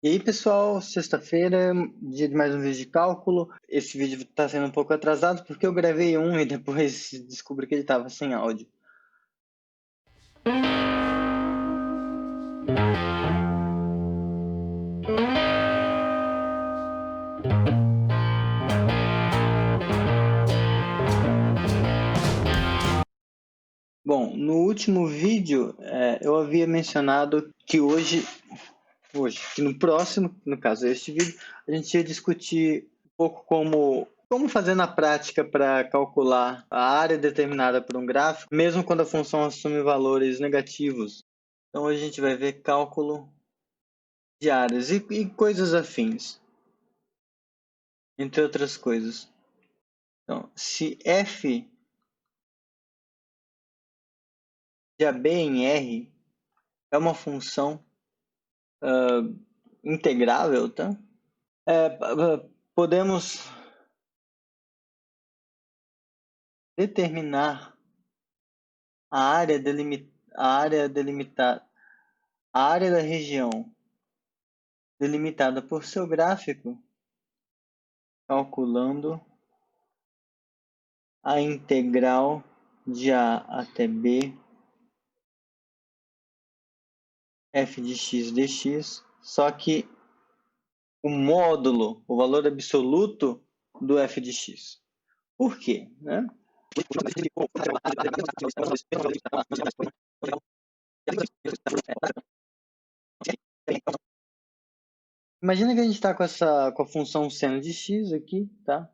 E aí, pessoal, sexta-feira, dia de mais um vídeo de cálculo. Esse vídeo está sendo um pouco atrasado porque eu gravei um e depois descobri que ele estava sem áudio. Bom, no último vídeo eu havia mencionado que que no próximo, no caso este vídeo, a gente ia discutir um pouco como fazer na prática para calcular a área determinada por um gráfico, mesmo quando a função assume valores negativos. Então hoje a gente vai ver cálculo de áreas e coisas afins, entre outras coisas. Então, se f de AB em R é uma função integrável, tá? Podemos determinar a área da região delimitada por seu gráfico, calculando a integral de A até B f de x dx, só que o módulo, o valor absoluto do f de x. Por quê? Né? Imagina que a gente está com a função seno de x aqui, tá?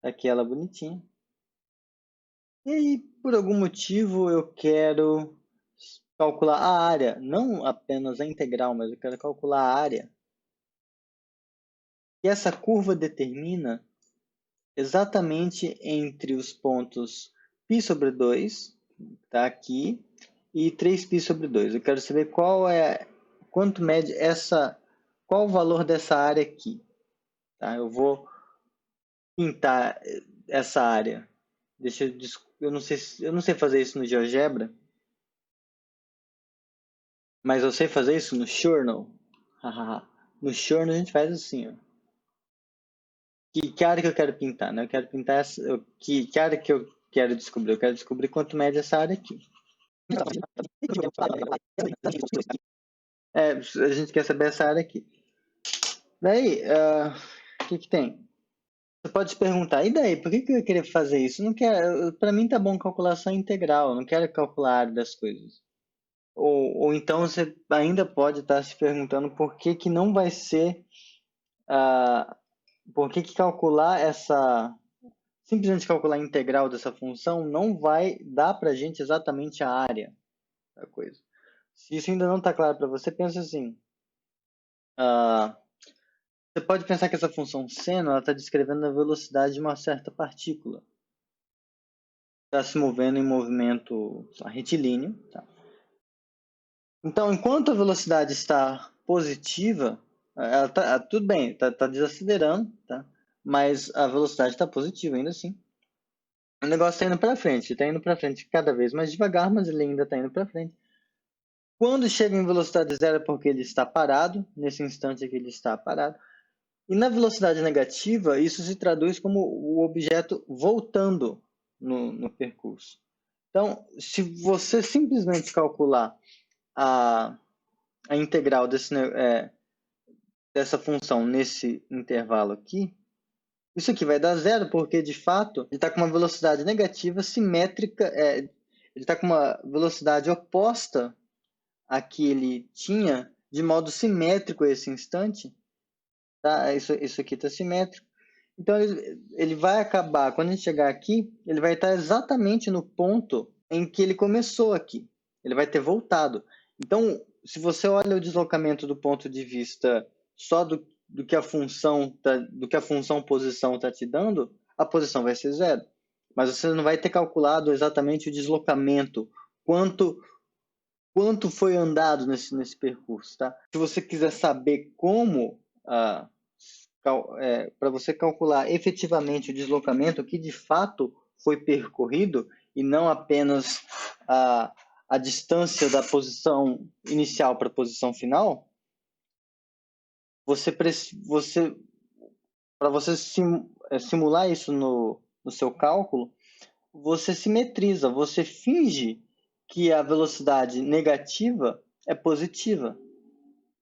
Aqui ela bonitinha. E aí, por algum motivo, eu quero calcular a área, não apenas a integral, mas eu quero calcular a área. E essa curva determina exatamente entre os pontos π sobre 2, tá aqui, e 3π sobre 2. Eu quero saber quanto mede qual o valor dessa área aqui. Tá? Eu vou pintar essa área. Eu não sei fazer isso no GeoGebra, mas eu sei fazer isso no Journal. No Journal a gente faz assim, ó. Que área que eu quero pintar, né? Eu quero pintar que área que eu quero descobrir? Eu quero descobrir quanto mede essa área aqui. A gente quer saber essa área aqui. Daí, o que tem? Você pode se perguntar, e daí, por que eu ia querer fazer isso? Não quero, para mim tá bom calculação integral, eu não quero calcular a área das coisas. Ou então você ainda pode estar se perguntando por que não vai ser, por que calcular simplesmente calcular a integral dessa função não vai dar para a gente exatamente a área da coisa. Se isso ainda não está claro para você, pensa assim, você pode pensar que essa função seno está descrevendo a velocidade de uma certa partícula. Está se movendo em movimento retilíneo. Tá? Então, enquanto a velocidade está positiva, tudo bem, está desacelerando, tá? Mas a velocidade está positiva ainda assim. O negócio está indo para frente, está indo para frente cada vez mais devagar, mas ele ainda está indo para frente. Quando chega em velocidade zero é porque ele está parado, nesse instante que ele está parado. E na velocidade negativa, isso se traduz como o objeto voltando no percurso. Então, se você simplesmente calcular a integral dessa função nesse intervalo aqui, isso aqui vai dar zero, porque de fato ele está com uma velocidade negativa simétrica, ele está com uma velocidade oposta à que ele tinha de modo simétrico a esse instante. Tá? Isso aqui está simétrico. Então ele vai acabar, quando a gente chegar aqui, ele vai estar exatamente no ponto em que ele começou aqui. Ele vai ter voltado. Então, se você olha o deslocamento do ponto de vista só do que a função posição está te dando, a posição vai ser zero. Mas você não vai ter calculado exatamente o deslocamento, quanto foi andado nesse percurso. Tá? Se você quiser saber como, para você calcular efetivamente o deslocamento que de fato foi percorrido e não apenas a distância da posição inicial para a posição final, para você simular isso no seu cálculo, você simetriza, você finge que a velocidade negativa é positiva.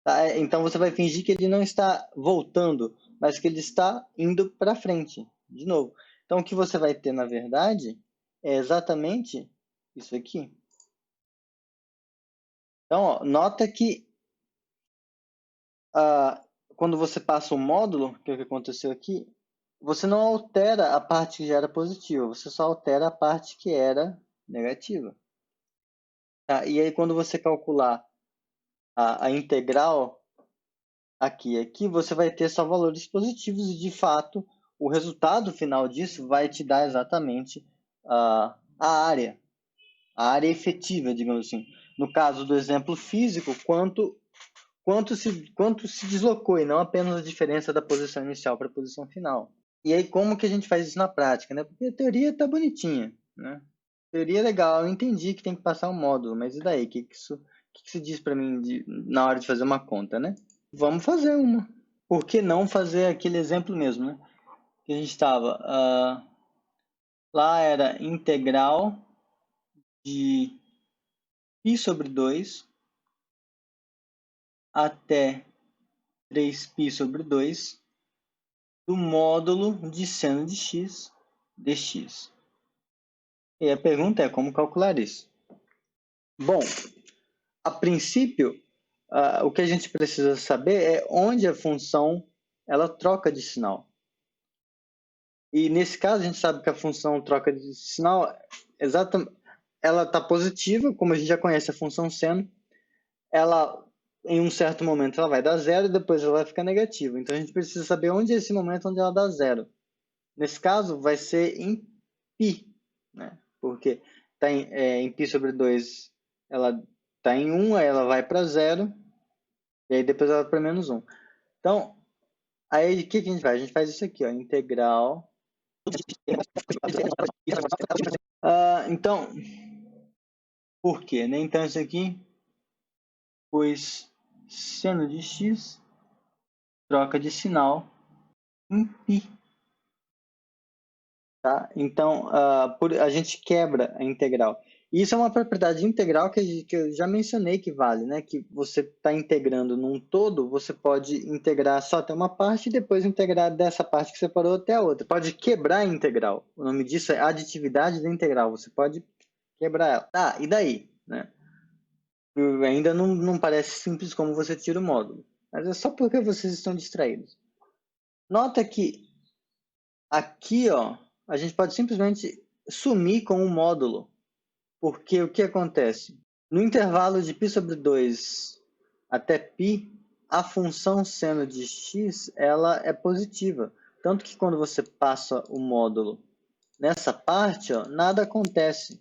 Tá? Então você vai fingir que ele não está voltando, mas que ele está indo para frente, de novo. Então o que você vai ter, na verdade, é exatamente isso aqui. Então, ó, nota que quando você passa o módulo, que é o que aconteceu aqui, você não altera a parte que já era positiva, você só altera a parte que era negativa. Tá? E aí, quando você calcular a integral aqui, você vai ter só valores positivos e, de fato, o resultado final disso vai te dar exatamente a área efetiva, digamos assim. No caso do exemplo físico, quanto se deslocou e não apenas a diferença da posição inicial para a posição final. E aí, como que a gente faz isso na prática, né? Porque a teoria está bonitinha, né? A teoria é legal, eu entendi que tem que passar um módulo, mas e daí? O que isso diz para mim na hora de fazer uma conta, né? Vamos fazer uma. Por que não fazer aquele exemplo mesmo, né? Que a gente estava... lá era integral de π sobre 2 até 3π sobre 2 do módulo de seno de x dx. E a pergunta é como calcular isso? Bom, a princípio, o que a gente precisa saber é onde a função ela troca de sinal. E nesse caso, a gente sabe que a função troca de sinal, ela está positiva, como a gente já conhece a função seno, ela, em um certo momento, ela vai dar zero e depois ela vai ficar negativa. Então, a gente precisa saber onde é esse momento onde ela dá zero. Nesse caso, vai ser em π, né? Porque tá em π sobre 2, ela está em 1, aí ela vai para zero, e aí depois ela vai para menos 1. Então, aí o que a gente faz? A gente faz isso aqui, ó, integral. Então, por quê? Né? Então, isso aqui, pois seno de x troca de sinal em π. Tá? Então, a gente quebra a integral. E isso é uma propriedade integral que eu já mencionei que vale, né? Que você está integrando num todo, você pode integrar só até uma parte e depois integrar dessa parte que você parou até a outra. Pode quebrar a integral. O nome disso é aditividade da integral. Você pode quebrar ela. Tá, e daí? Né? Ainda não parece simples como você tira o módulo. Mas é só porque vocês estão distraídos. Nota que aqui, ó, a gente pode simplesmente sumir com o módulo. Porque o que acontece? No intervalo de π sobre 2 até π, a função seno de x ela é positiva. Tanto que quando você passa o módulo nessa parte, ó, nada acontece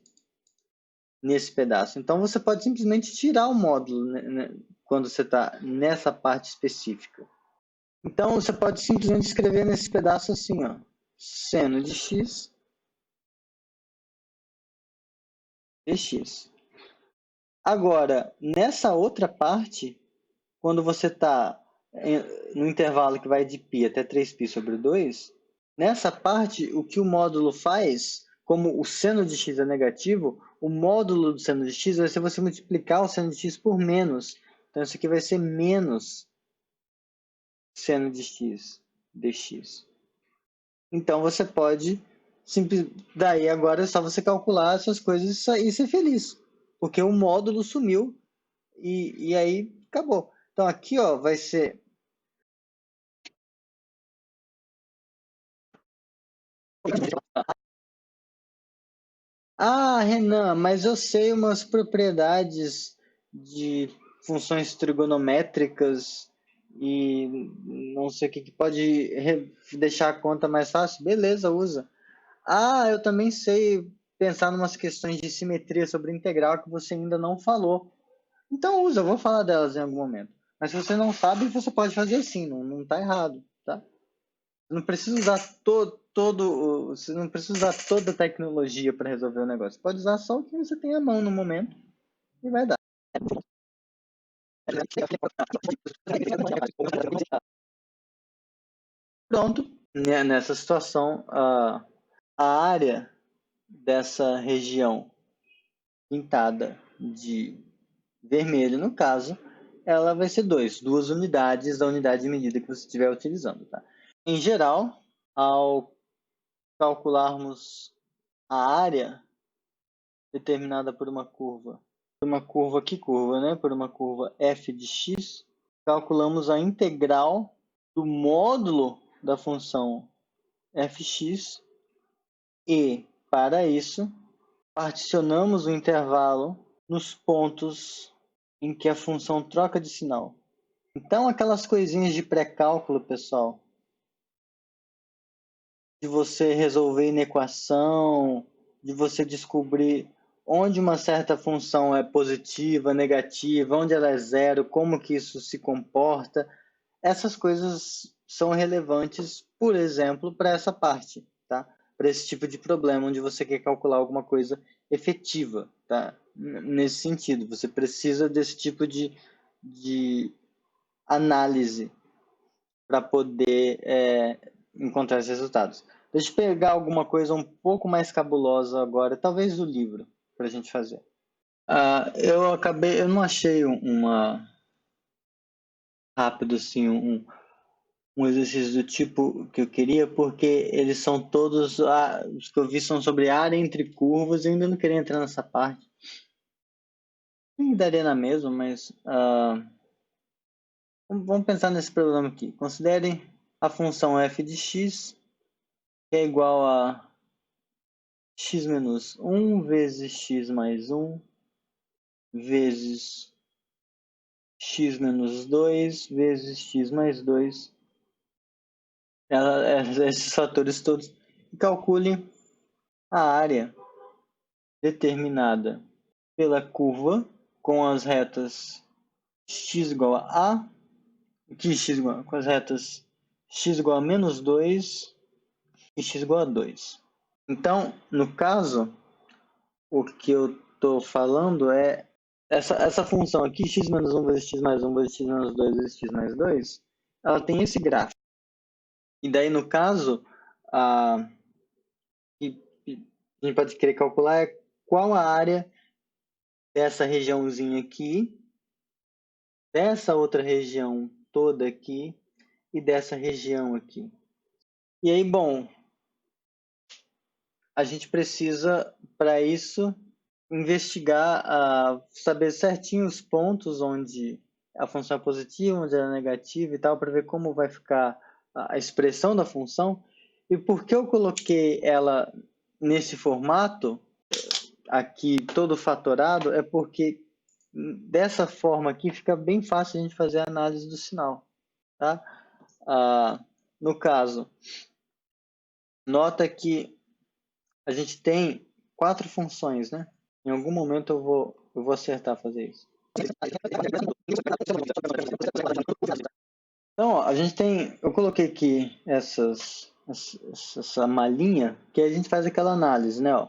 nesse pedaço. Então, você pode simplesmente tirar o módulo, né, quando você está nessa parte específica. Então, você pode simplesmente escrever nesse pedaço assim, ó, seno de x dx. Agora, nessa outra parte, quando você está no intervalo que vai de π até 3π sobre 2, nessa parte, o que o módulo faz, como o seno de x é negativo, o módulo do seno de x vai ser você multiplicar o seno de x por menos. Então, isso aqui vai ser menos seno de x dx. Então, você pode, daí agora é só você calcular essas coisas e ser feliz. Porque o módulo sumiu e aí acabou. Então, aqui ó, vai ser... Ah, Renan, mas eu sei umas propriedades de funções trigonométricas e não sei o que pode deixar a conta mais fácil. Beleza, usa. Ah, eu também sei pensar em umas questões de simetria sobre integral que você ainda não falou. Então usa, eu vou falar delas em algum momento. Mas se você não sabe, você pode fazer assim, não está errado, tá? Não precisa usar você não precisa usar toda a tecnologia para resolver o negócio. Você pode usar só o que você tem à mão no momento e vai dar. Pronto, nessa situação, a área dessa região pintada de vermelho, no caso, ela vai ser 2 unidades da unidade de medida que você estiver utilizando. Tá? Em geral, ao calcularmos a área determinada por uma curva, que curva, né? Por uma curva f de x, calculamos a integral do módulo da função fx e, para isso, particionamos o intervalo nos pontos em que a função troca de sinal. Então, aquelas coisinhas de pré-cálculo, pessoal, de você resolver inequação, de você descobrir onde uma certa função é positiva, negativa, onde ela é zero, como que isso se comporta, essas coisas são relevantes, por exemplo, para essa parte, tá? Para esse tipo de problema, onde você quer calcular alguma coisa efetiva, tá? Nesse sentido, você precisa desse tipo de análise para poder encontrar esses resultados. Deixa eu pegar alguma coisa um pouco mais cabulosa agora, talvez do livro, para a gente fazer. Eu não achei uma rápido assim, um exercício do tipo que eu queria, porque eles são todos, os que eu vi são sobre área entre curvas, eu ainda não queria entrar nessa parte. Nem daria na mesma, mas vamos pensar nesse problema aqui. Considere a função f de x, que é igual a x menos 1 vezes x mais 1 vezes x menos 2 vezes x mais 2. Esses fatores todos. E calcule a área determinada pela curva com as retas x igual a com as retas x igual a menos 2 e x igual a 2. Então, no caso, o que eu estou falando é essa função aqui, x menos 1 vezes x mais 1 vezes x menos 2 vezes x mais 2, ela tem esse gráfico. E daí, no caso, a gente pode querer calcular qual a área dessa regiãozinha aqui, dessa outra região toda aqui e dessa região aqui. E aí, bom, a gente precisa, para isso, investigar, saber certinho os pontos onde a função é positiva, onde ela é negativa e tal, para ver como vai ficar a expressão da função. E por que eu coloquei ela nesse formato, aqui todo fatorado, é porque dessa forma aqui fica bem fácil a gente fazer a análise do sinal. Tá? No caso, nota que a gente tem 4 funções, né? Em algum momento eu vou acertar fazer isso. Então, ó, a gente tem, eu coloquei aqui essa malinha que a gente faz aquela análise, né? Ó,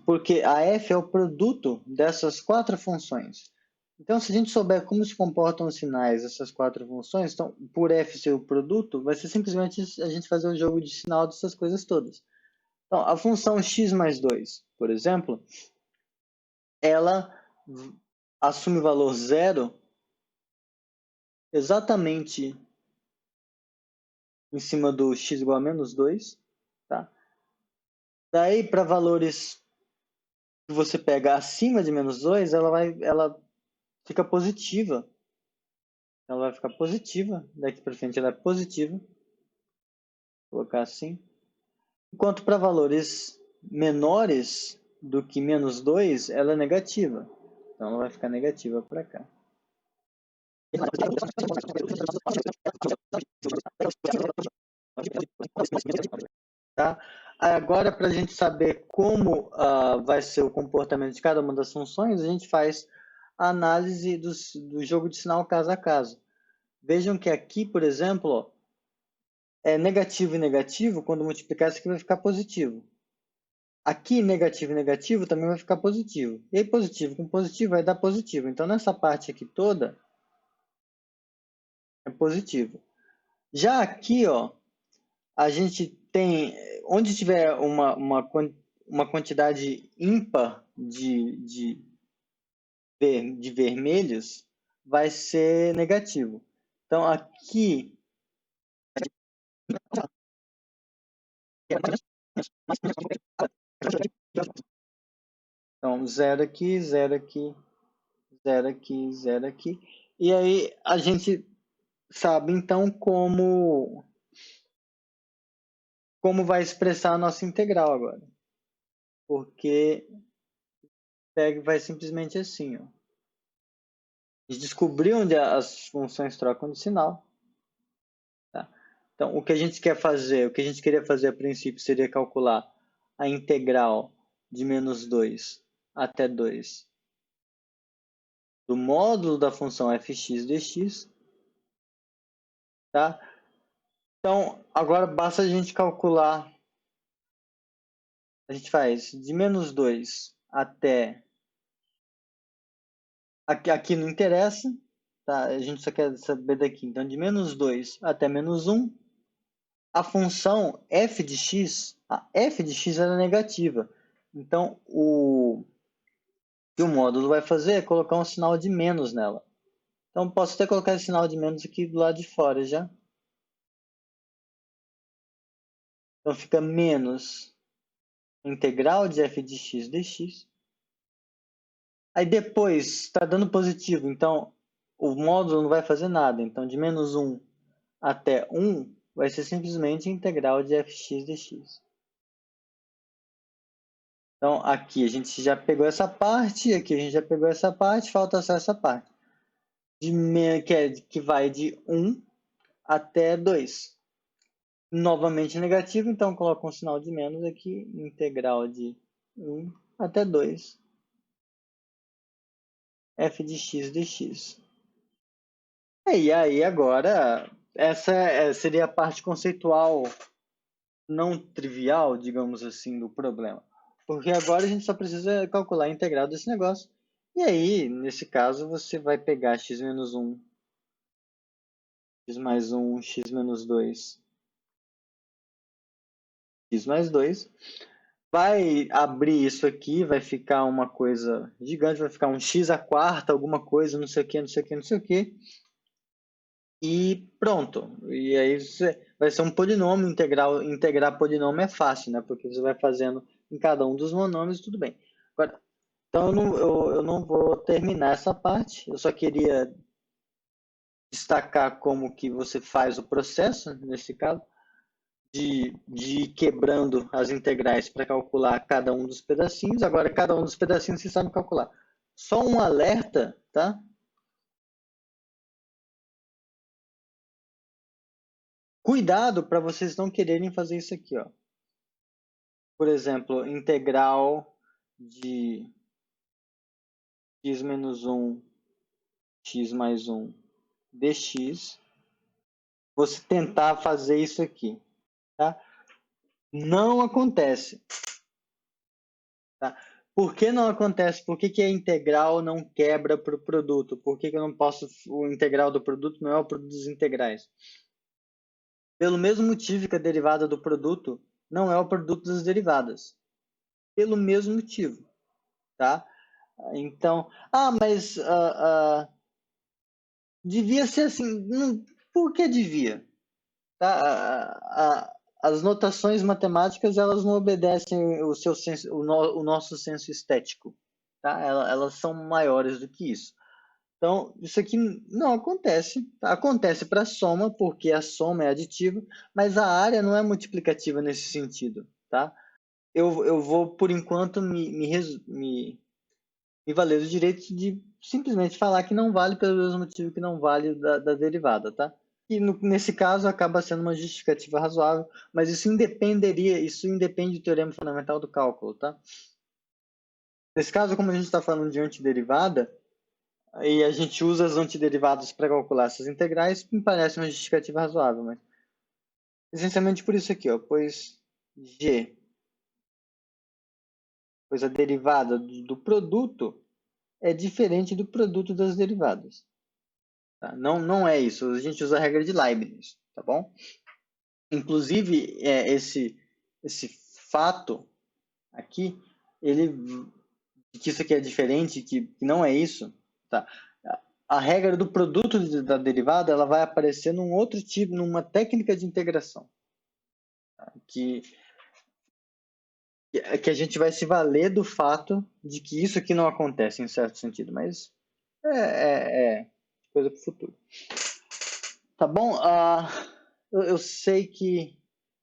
porque a f é o produto dessas 4 funções. Então, se a gente souber como se comportam os sinais dessas 4 funções, então, por f ser o produto, vai ser simplesmente a gente fazer o jogo de sinal dessas coisas todas. Então, a função x mais 2, por exemplo, ela assume valor zero exatamente em cima do x igual a menos 2. Tá? Daí, para valores que você pega acima de menos 2, ela fica positiva. Ela vai ficar positiva. Daqui para frente ela é positiva. Vou colocar assim. Enquanto para valores menores do que menos 2, ela é negativa. Então ela vai ficar negativa para cá. Tá? Agora, para a gente saber como vai ser o comportamento de cada uma das funções, a gente faz a análise do jogo de sinal caso a caso. Vejam que aqui, por exemplo, ó, é negativo e negativo, quando multiplicar, isso aqui vai ficar positivo. Aqui, negativo e negativo também vai ficar positivo. E aí, positivo com positivo vai dar positivo. Então, nessa parte aqui toda, é positivo. Já aqui, ó, a gente tem, onde tiver uma quantidade ímpar de vermelhos, vai ser negativo. Então, aqui, então, zero aqui, zero aqui, zero aqui, zero aqui. E aí, a gente sabe, então, como vai expressar a nossa integral agora. Porque vai simplesmente assim, ó. A gente descobriu onde as funções trocam de sinal. Tá? Então, o que a gente quer fazer, o que a gente queria fazer a princípio seria calcular a integral de menos 2 até 2 do módulo da função fx dx. Tá? Então, agora basta a gente calcular. A gente faz de menos 2 até... Aqui não interessa. Tá? A gente só quer saber daqui. Então, de menos 2 até menos 1. A função f de x, a f de x era negativa. Então, o que o módulo vai fazer é colocar um sinal de menos nela. Então, posso até colocar esse sinal de menos aqui do lado de fora já. Então, fica menos integral de f de x dx. Aí depois, está dando positivo, então o módulo não vai fazer nada. Então, de menos 1 até 1 vai ser simplesmente integral de fx dx. Então, aqui a gente já pegou essa parte, aqui a gente já pegou essa parte, falta só essa parte. Que vai de 1 até 2. Novamente negativo, então coloco um sinal de menos aqui, integral de 1 até 2, f de x dx. E aí agora, essa seria a parte conceitual não trivial, digamos assim, do problema. Porque agora a gente só precisa calcular a integral desse negócio. E aí, nesse caso, você vai pegar x menos 1, x mais 1, x menos 2, x mais 2. Vai abrir isso aqui, vai ficar uma coisa gigante, vai ficar um x à quarta, alguma coisa, não sei o que, não sei o que, não sei o que. E pronto. E aí vai ser um polinômio integral. Integrar polinômio é fácil, né? Porque você vai fazendo em cada um dos monômios, tudo bem. Agora, então eu não vou terminar essa parte. Eu só queria destacar como que você faz o processo, nesse caso, de ir quebrando as integrais para calcular cada um dos pedacinhos. Agora, cada um dos pedacinhos você sabe calcular. Só um alerta, tá? Cuidado para vocês não quererem fazer isso aqui, ó. Por exemplo, integral de x menos 1, x mais 1 dx. Você tentar fazer isso aqui, tá? Não acontece. Tá? Por que não acontece? Por que a integral não quebra para o produto? Por que eu não posso... O integral do produto não é o produto dos integrais? Pelo mesmo motivo que a derivada do produto não é o produto das derivadas. Pelo mesmo motivo, tá? Então, mas devia ser assim. Por que devia? Tá? As notações matemáticas elas não obedecem o seu senso, o nosso senso estético. Tá? Elas são maiores do que isso. Então, isso aqui não acontece. Tá? Acontece para a soma, porque a soma é aditiva, mas a área não é multiplicativa nesse sentido. Tá? Eu vou, por enquanto, me valer do direito de simplesmente falar que não vale pelo mesmo motivo que não vale da derivada. Tá? E nesse caso acaba sendo uma justificativa razoável, mas isso independe do teorema fundamental do cálculo. Tá? Nesse caso, como a gente está falando de antiderivada, e a gente usa as antiderivadas para calcular essas integrais, me parece uma justificativa razoável, mas essencialmente por isso aqui, ó, pois a derivada do produto é diferente do produto das derivadas. Tá? Não é isso, a gente usa a regra de Leibniz, tá bom? Inclusive, esse fato aqui, que isso aqui é diferente, que não é isso, tá? A regra do produto da derivada, ela vai aparecer num outro tipo, numa técnica de integração, tá? Que a gente vai se valer do fato de que isso aqui não acontece em certo sentido, mas é coisa para o futuro. Tá bom? Eu sei que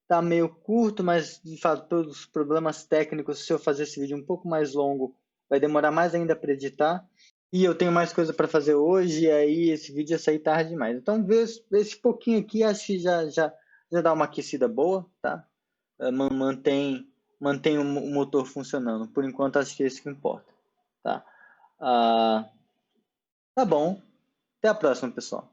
tá meio curto, mas de fato, pelos problemas técnicos, se eu fazer esse vídeo um pouco mais longo, vai demorar mais ainda para editar. E eu tenho mais coisa para fazer hoje, e aí esse vídeo ia sair tarde demais. Então, ver esse pouquinho aqui, acho que já dá uma aquecida boa, tá? Mantém o motor funcionando. Por enquanto, acho que é isso que importa, tá? Tá bom. Até a próxima, pessoal.